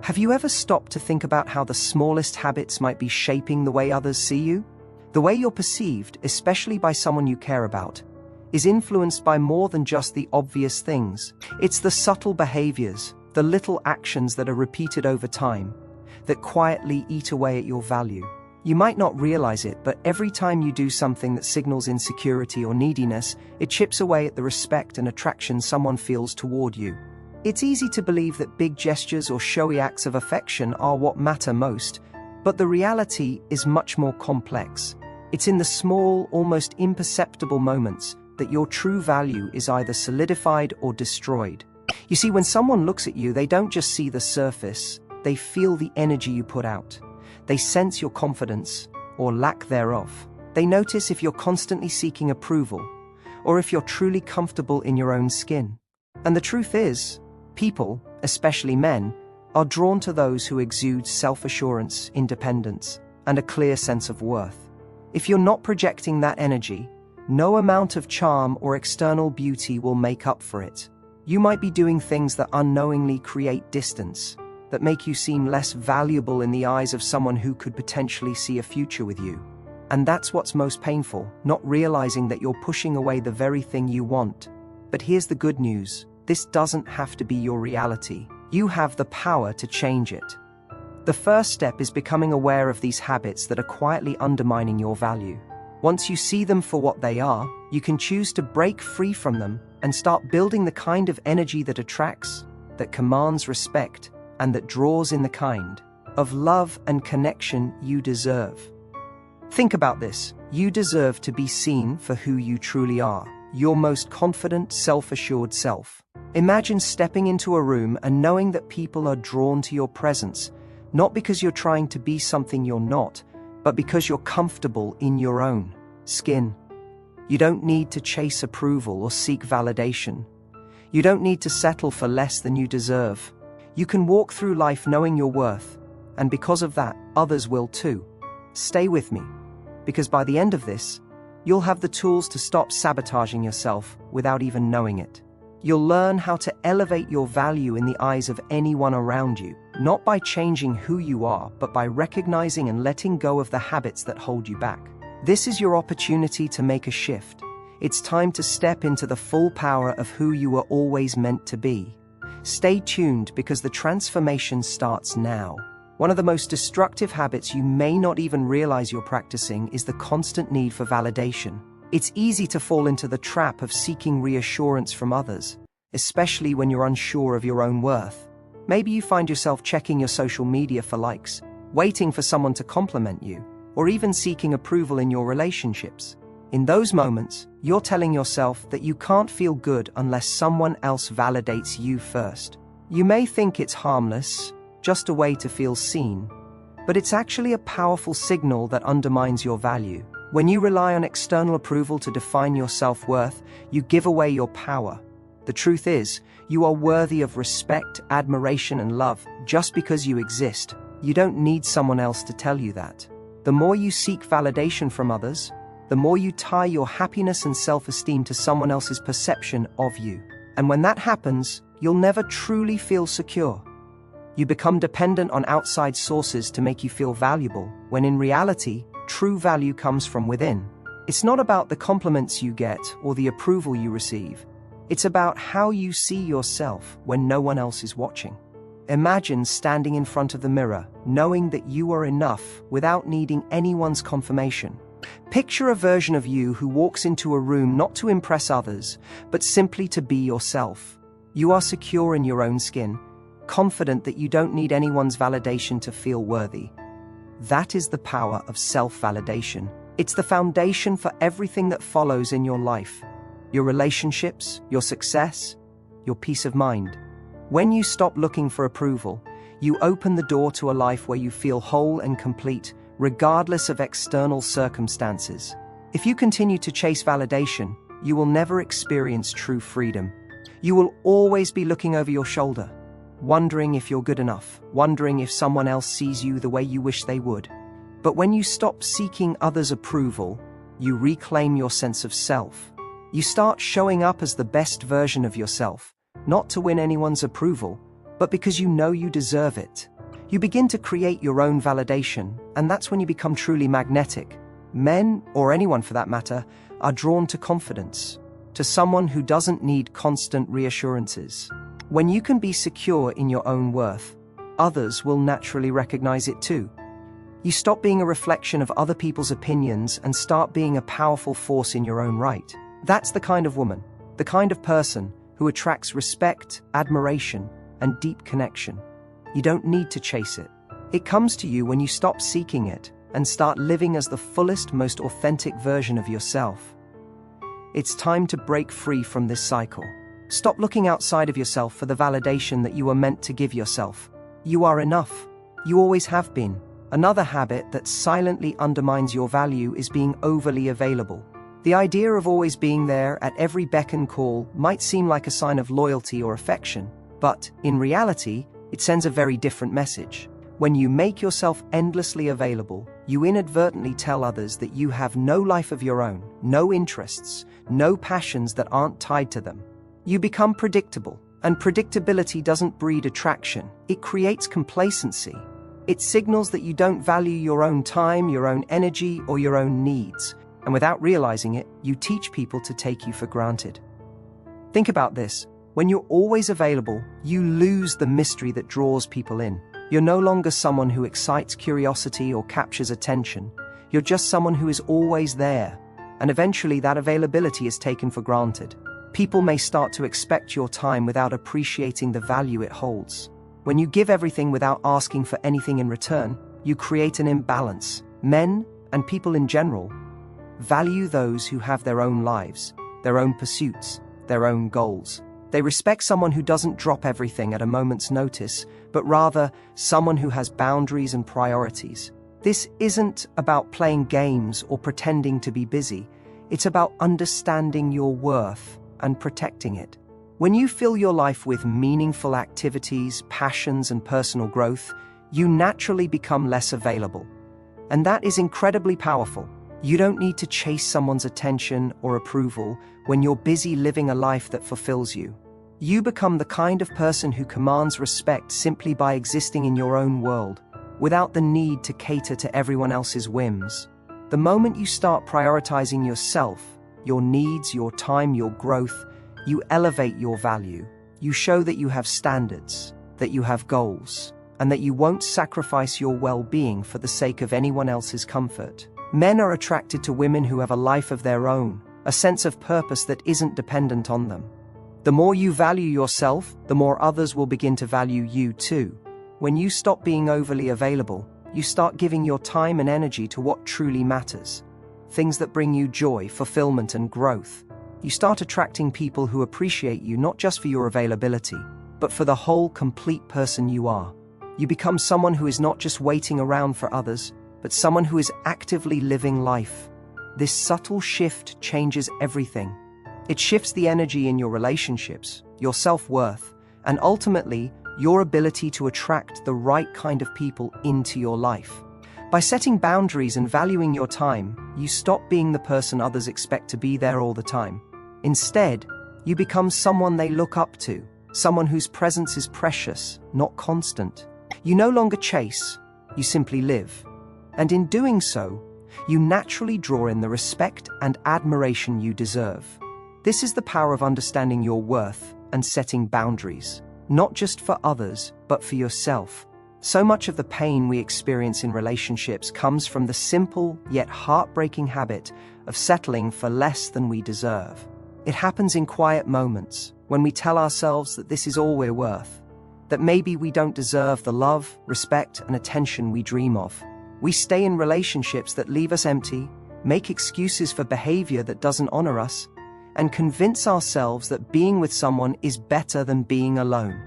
Have you ever stopped to think about how the smallest habits might be shaping the way others see you? The way you're perceived, especially by someone you care about, is influenced by more than just the obvious things. It's the subtle behaviors, the little actions that are repeated over time, that quietly eat away at your value. You might not realize it, but every time you do something that signals insecurity or neediness, it chips away at the respect and attraction someone feels toward you. It's easy to believe that big gestures or showy acts of affection are what matter most, but the reality is much more complex. It's in the small, almost imperceptible moments that your true value is either solidified or destroyed. You see, when someone looks at you, they don't just see the surface, they feel the energy you put out. They sense your confidence, or lack thereof. They notice if you're constantly seeking approval, or if you're truly comfortable in your own skin. And the truth is, people, especially men, are drawn to those who exude self-assurance, independence, and a clear sense of worth. If you're not projecting that energy, no amount of charm or external beauty will make up for it. You might be doing things that unknowingly create distance, that make you seem less valuable in the eyes of someone who could potentially see a future with you. And that's what's most painful, not realizing that you're pushing away the very thing you want. But here's the good news. This doesn't have to be your reality. You have the power to change it. The first step is becoming aware of these habits that are quietly undermining your value. Once you see them for what they are, you can choose to break free from them and start building the kind of energy that attracts, that commands respect, and that draws in the kind of love and connection you deserve. Think about this. You deserve to be seen for who you truly are, your most confident, self-assured self. Imagine stepping into a room and knowing that people are drawn to your presence, not because you're trying to be something you're not, but because you're comfortable in your own skin. You don't need to chase approval or seek validation. You don't need to settle for less than you deserve. You can walk through life knowing your worth, and because of that, others will too. Stay with me, because by the end of this, you'll have the tools to stop sabotaging yourself without even knowing it. You'll learn how to elevate your value in the eyes of anyone around you, not by changing who you are, but by recognizing and letting go of the habits that hold you back. This is your opportunity to make a shift. It's time to step into the full power of who you were always meant to be. Stay tuned because the transformation starts now. One of the most destructive habits you may not even realize you're practicing is the constant need for validation. It's easy to fall into the trap of seeking reassurance from others, especially when you're unsure of your own worth. Maybe you find yourself checking your social media for likes, waiting for someone to compliment you, or even seeking approval in your relationships. In those moments, you're telling yourself that you can't feel good unless someone else validates you first. You may think it's harmless, just a way to feel seen, but it's actually a powerful signal that undermines your value. When you rely on external approval to define your self-worth, you give away your power. The truth is, you are worthy of respect, admiration, and love just because you exist. You don't need someone else to tell you that. The more you seek validation from others, the more you tie your happiness and self-esteem to someone else's perception of you. And when that happens, you'll never truly feel secure. You become dependent on outside sources to make you feel valuable, when in reality, true value comes from within. It's not about the compliments you get or the approval you receive. It's about how you see yourself when no one else is watching. Imagine standing in front of the mirror, knowing that you are enough without needing anyone's confirmation. Picture a version of you who walks into a room not to impress others, but simply to be yourself. You are secure in your own skin, confident that you don't need anyone's validation to feel worthy. That is the power of self-validation. It's the foundation for everything that follows in your life. Your relationships, your success, your peace of mind. When you stop looking for approval, you open the door to a life where you feel whole and complete, regardless of external circumstances. If you continue to chase validation, you will never experience true freedom. You will always be looking over your shoulder, wondering if you're good enough, wondering if someone else sees you the way you wish they would. But when you stop seeking others' approval, you reclaim your sense of self. You start showing up as the best version of yourself, not to win anyone's approval, but because you know you deserve it. You begin to create your own validation, and that's when you become truly magnetic. Men, or anyone for that matter, are drawn to confidence, to someone who doesn't need constant reassurances. When you can be secure in your own worth, others will naturally recognize it too. You stop being a reflection of other people's opinions and start being a powerful force in your own right. That's the kind of woman, the kind of person who attracts respect, admiration, and deep connection. You don't need to chase it. It comes to you when you stop seeking it and start living as the fullest, most authentic version of yourself. It's time to break free from this cycle. Stop looking outside of yourself for the validation that you were meant to give yourself. You are enough. You always have been. Another habit that silently undermines your value is being overly available. The idea of always being there at every beck and call might seem like a sign of loyalty or affection, but in reality, it sends a very different message. When you make yourself endlessly available, you inadvertently tell others that you have no life of your own, no interests, no passions that aren't tied to them. You become predictable, and predictability doesn't breed attraction. It creates complacency. It signals that you don't value your own time, your own energy, or your own needs. And without realizing it, you teach people to take you for granted. Think about this. When you're always available, you lose the mystery that draws people in. You're no longer someone who excites curiosity or captures attention. You're just someone who is always there. And eventually that availability is taken for granted. People may start to expect your time without appreciating the value it holds. When you give everything without asking for anything in return, you create an imbalance. Men, and people in general, value those who have their own lives, their own pursuits, their own goals. They respect someone who doesn't drop everything at a moment's notice, but rather someone who has boundaries and priorities. This isn't about playing games or pretending to be busy. It's about understanding your worth and protecting it. When you fill your life with meaningful activities, passions, and personal growth, you naturally become less available. And that is incredibly powerful. You don't need to chase someone's attention or approval when you're busy living a life that fulfills you. You become the kind of person who commands respect simply by existing in your own world, without the need to cater to everyone else's whims. The moment you start prioritizing yourself, your needs, your time, your growth, you elevate your value. You show that you have standards, that you have goals, and that you won't sacrifice your well-being for the sake of anyone else's comfort. Men are attracted to women who have a life of their own, a sense of purpose that isn't dependent on them. The more you value yourself, the more others will begin to value you too. When you stop being overly available, you start giving your time and energy to what truly matters. Things that bring you joy, fulfillment, and growth. You start attracting people who appreciate you not just for your availability, but for the whole, complete person you are. You become someone who is not just waiting around for others, but someone who is actively living life. This subtle shift changes everything. It shifts the energy in your relationships, your self-worth, and ultimately, your ability to attract the right kind of people into your life. By setting boundaries and valuing your time, you stop being the person others expect to be there all the time. Instead, you become someone they look up to, someone whose presence is precious, not constant. You no longer chase, you simply live. And in doing so, you naturally draw in the respect and admiration you deserve. This is the power of understanding your worth and setting boundaries, not just for others, but for yourself. So much of the pain we experience in relationships comes from the simple yet heartbreaking habit of settling for less than we deserve. It happens in quiet moments, when we tell ourselves that this is all we're worth, that maybe we don't deserve the love, respect, and attention we dream of. We stay in relationships that leave us empty, make excuses for behavior that doesn't honor us, and convince ourselves that being with someone is better than being alone.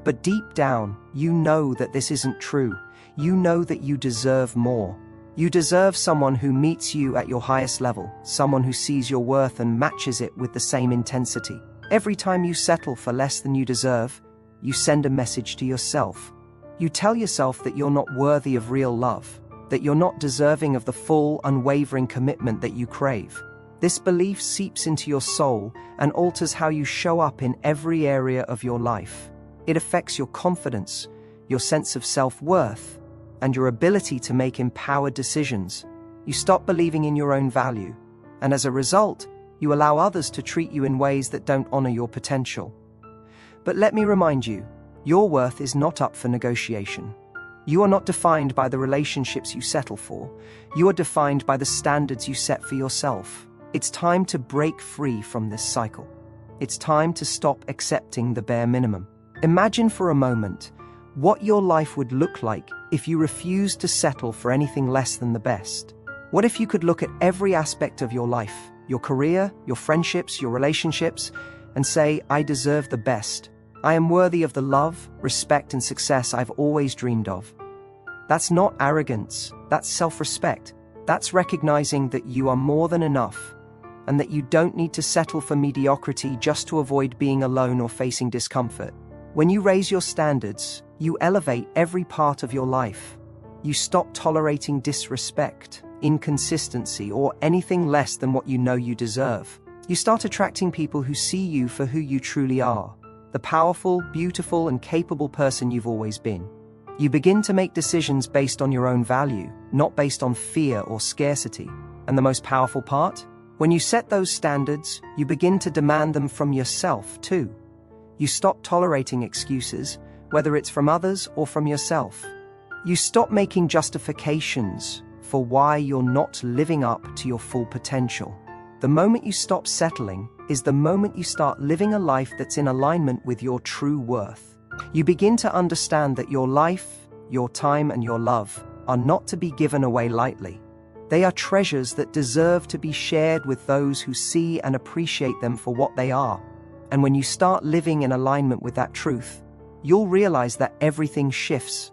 But deep down, you know that this isn't true. You know that you deserve more. You deserve someone who meets you at your highest level, someone who sees your worth and matches it with the same intensity. Every time you settle for less than you deserve, you send a message to yourself. You tell yourself that you're not worthy of real love, that you're not deserving of the full, unwavering commitment that you crave. This belief seeps into your soul and alters how you show up in every area of your life. It affects your confidence, your sense of self-worth, and your ability to make empowered decisions. You stop believing in your own value, and as a result, you allow others to treat you in ways that don't honor your potential. But let me remind you, your worth is not up for negotiation. You are not defined by the relationships you settle for. You are defined by the standards you set for yourself. It's time to break free from this cycle. It's time to stop accepting the bare minimum. Imagine for a moment what your life would look like if you refused to settle for anything less than the best. What if you could look at every aspect of your life, your career, your friendships, your relationships, and say, I deserve the best. I am worthy of the love, respect, and success I've always dreamed of. That's not arrogance, that's self-respect. That's recognizing that you are more than enough, and that you don't need to settle for mediocrity just to avoid being alone or facing discomfort. When you raise your standards, you elevate every part of your life. You stop tolerating disrespect, inconsistency, or anything less than what you know you deserve. You start attracting people who see you for who you truly are, the powerful, beautiful, and capable person you've always been. You begin to make decisions based on your own value, not based on fear or scarcity. And the most powerful part? When you set those standards, you begin to demand them from yourself too. You stop tolerating excuses, whether it's from others or from yourself. You stop making justifications for why you're not living up to your full potential. The moment you stop settling is the moment you start living a life that's in alignment with your true worth. You begin to understand that your life, your time, and your love are not to be given away lightly. They are treasures that deserve to be shared with those who see and appreciate them for what they are. And when you start living in alignment with that truth, you'll realize that everything shifts.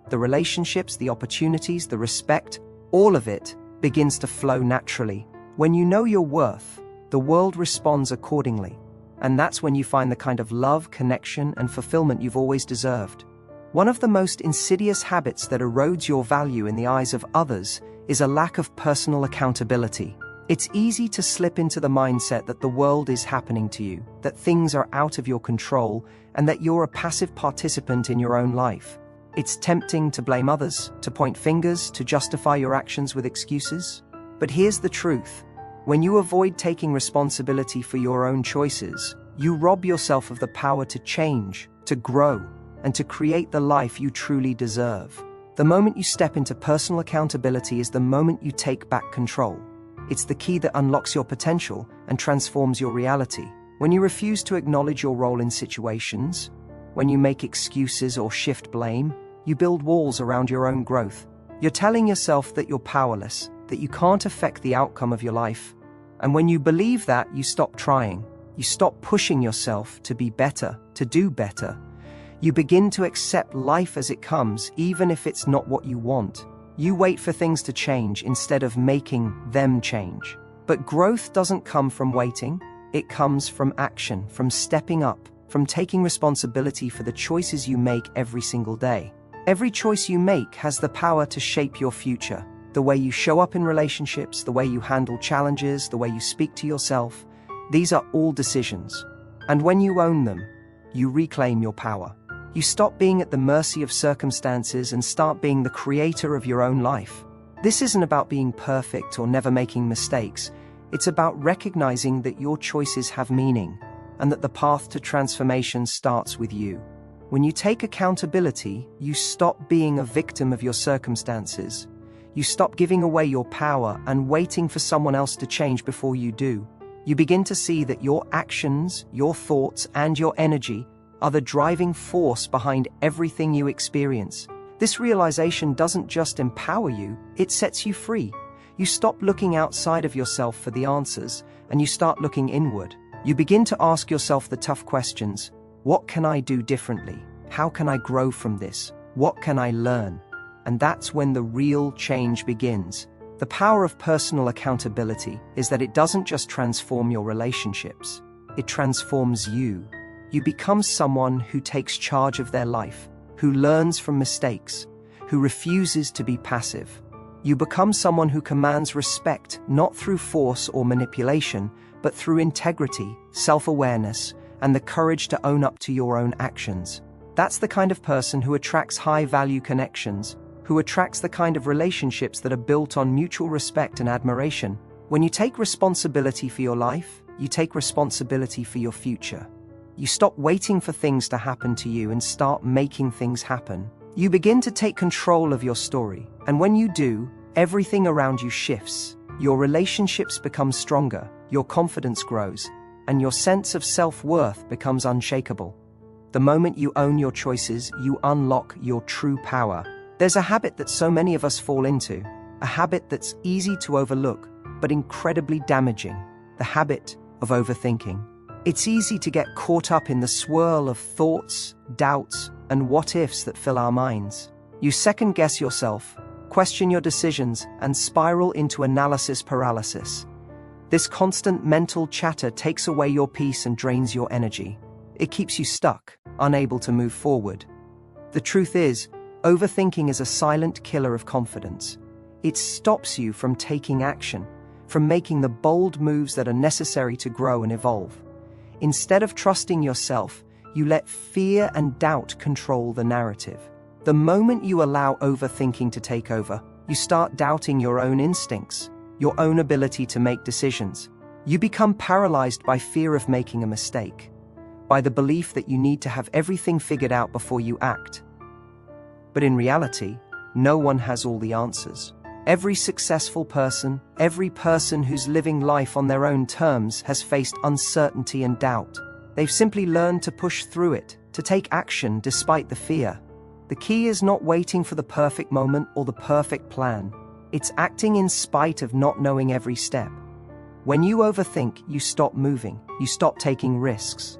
The relationships, the opportunities, the respect, all of it begins to flow naturally. When you know your worth, the world responds accordingly. And that's when you find the kind of love, connection, and fulfillment you've always deserved. One of the most insidious habits that erodes your value in the eyes of others is a lack of personal accountability. It's easy to slip into the mindset that the world is happening to you, that things are out of your control, and that you're a passive participant in your own life. It's tempting to blame others, to point fingers, to justify your actions with excuses. But here's the truth. When you avoid taking responsibility for your own choices, you rob yourself of the power to change, to grow, and to create the life you truly deserve. The moment you step into personal accountability is the moment you take back control. It's the key that unlocks your potential and transforms your reality. When you refuse to acknowledge your role in situations, when you make excuses or shift blame, you build walls around your own growth. You're telling yourself that you're powerless, that you can't affect the outcome of your life. And when you believe that, you stop trying. You stop pushing yourself to be better, to do better. You begin to accept life as it comes, even if it's not what you want. You wait for things to change instead of making them change. But growth doesn't come from waiting. It comes from action, from stepping up, from taking responsibility for the choices you make every single day. Every choice you make has the power to shape your future. The way you show up in relationships, the way you handle challenges, the way you speak to yourself, these are all decisions. And when you own them, you reclaim your power. You stop being at the mercy of circumstances and start being the creator of your own life. This isn't about being perfect or never making mistakes. It's about recognizing that your choices have meaning and that the path to transformation starts with you. When you take accountability, you stop being a victim of your circumstances. You stop giving away your power and waiting for someone else to change before you do. You begin to see that your actions, your thoughts, and your energy are the driving force behind everything you experience. This realization doesn't just empower you, it sets you free. You stop looking outside of yourself for the answers, and you start looking inward. You begin to ask yourself the tough questions. What can I do differently? How can I grow from this? What can I learn? And that's when the real change begins. The power of personal accountability is that it doesn't just transform your relationships, it transforms you. You become someone who takes charge of their life, who learns from mistakes, who refuses to be passive. You become someone who commands respect, not through force or manipulation, but through integrity, self-awareness, and the courage to own up to your own actions. That's the kind of person who attracts high-value connections, who attracts the kind of relationships that are built on mutual respect and admiration. When you take responsibility for your life, you take responsibility for your future. You stop waiting for things to happen to you and start making things happen. You begin to take control of your story, and when you do, everything around you shifts. Your relationships become stronger, your confidence grows, and your sense of self-worth becomes unshakable. The moment you own your choices, you unlock your true power. There's a habit that so many of us fall into, a habit that's easy to overlook, but incredibly damaging, the habit of overthinking. It's easy to get caught up in the swirl of thoughts, doubts, and what-ifs that fill our minds. You second-guess yourself, question your decisions, and spiral into analysis paralysis. This constant mental chatter takes away your peace and drains your energy. It keeps you stuck, unable to move forward. The truth is, overthinking is a silent killer of confidence. It stops you from taking action, from making the bold moves that are necessary to grow and evolve. Instead of trusting yourself, you let fear and doubt control the narrative. The moment you allow overthinking to take over, you start doubting your own instincts, your own ability to make decisions. You become paralyzed by fear of making a mistake, by the belief that you need to have everything figured out before you act. But in reality, no one has all the answers. Every successful person, every person who's living life on their own terms has faced uncertainty and doubt. They've simply learned to push through it, to take action despite the fear. The key is not waiting for the perfect moment or the perfect plan. It's acting in spite of not knowing every step. When you overthink, you stop moving, you stop taking risks.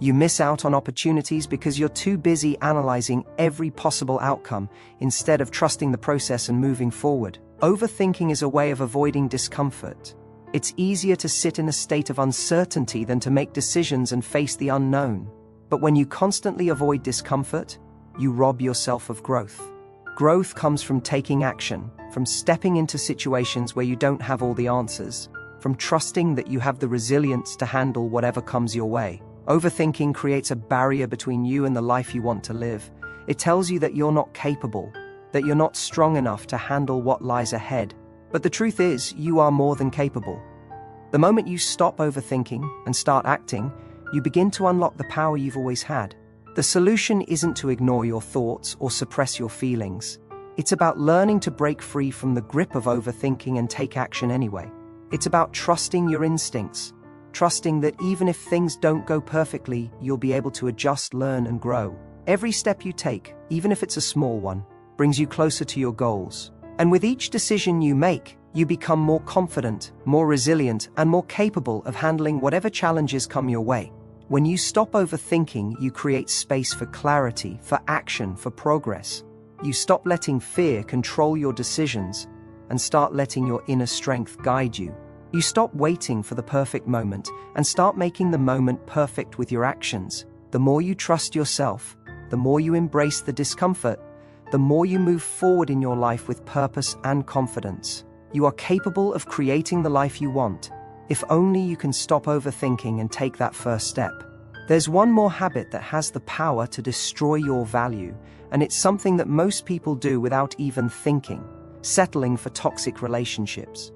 You miss out on opportunities because you're too busy analyzing every possible outcome instead of trusting the process and moving forward. Overthinking is a way of avoiding discomfort. It's easier to sit in a state of uncertainty than to make decisions and face the unknown. But when you constantly avoid discomfort, you rob yourself of growth. Growth comes from taking action, from stepping into situations where you don't have all the answers, from trusting that you have the resilience to handle whatever comes your way. Overthinking creates a barrier between you and the life you want to live. It tells you that you're not capable, that you're not strong enough to handle what lies ahead. But the truth is, you are more than capable. The moment you stop overthinking and start acting, you begin to unlock the power you've always had. The solution isn't to ignore your thoughts or suppress your feelings. It's about learning to break free from the grip of overthinking and take action anyway. It's about trusting your instincts, trusting that even if things don't go perfectly, you'll be able to adjust, learn, and grow. Every step you take, even if it's a small one, brings you closer to your goals. And with each decision you make, you become more confident, more resilient, and more capable of handling whatever challenges come your way. When you stop overthinking, you create space for clarity, for action, for progress. You stop letting fear control your decisions and start letting your inner strength guide you. You stop waiting for the perfect moment and start making the moment perfect with your actions. The more you trust yourself, the more you embrace the discomfort, the more you move forward in your life with purpose and confidence. You are capable of creating the life you want, if only you can stop overthinking and take that first step. There's one more habit that has the power to destroy your value, and it's something that most people do without even thinking: settling for toxic relationships.